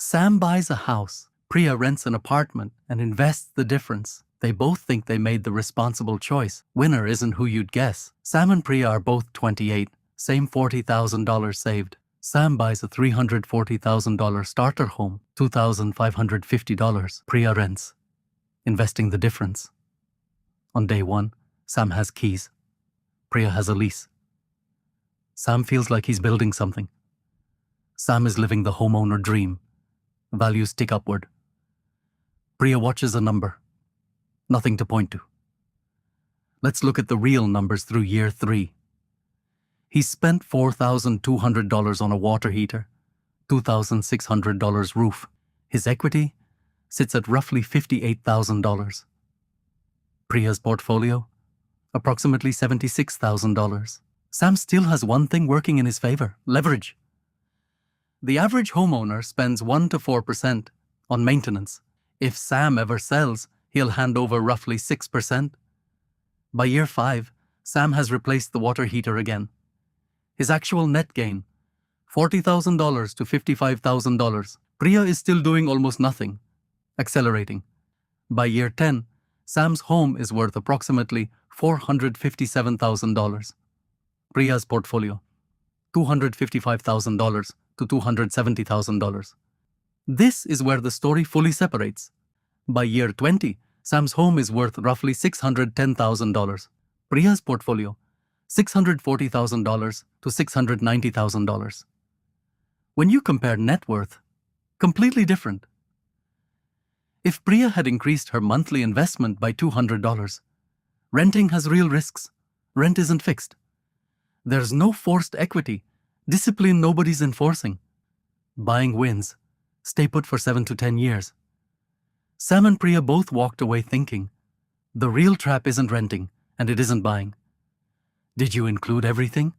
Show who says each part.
Speaker 1: Sam buys a house, Priya rents an apartment and invests the difference. They both think they made the responsible choice. Winner isn't who you'd guess. Sam and Priya are both 28, same $40,000 saved. Sam buys a $340,000 starter home, $2,550. Priya rents, investing the difference. On day one, Sam has keys. Priya has a lease. Sam feels like he's building something. Sam is living the homeowner dream. Values tick upward. Priya watches a number. Nothing to point to. Let's look at the real numbers through year 3. He spent $4,200 on a water heater, $2,600 roof. His equity sits at roughly $58,000. Priya's portfolio, approximately $76,000. Sam still has one thing working in his favor: leverage. The average homeowner spends 1 to 4% on maintenance. If Sam ever sells, he'll hand over roughly 6%. By year 5, Sam has replaced the water heater again. His actual net gain, $40,000 to $55,000. Priya is still doing almost nothing, accelerating. By year 10, Sam's home is worth approximately $457,000. Priya's portfolio, $255,000 to $270,000. This is where the story fully separates. By year 20, Sam's home is worth roughly $610,000. Priya's portfolio, $640,000 to $690,000. When you compare net worth, completely different. If Priya had increased her monthly investment by $200, renting has real risks. Rent isn't fixed. There's no forced equity, discipline nobody's enforcing. Buying wins. Stay put for 7 to 10 years. Sam and Priya both walked away thinking, the real trap isn't renting, and it isn't buying. Did you include everything?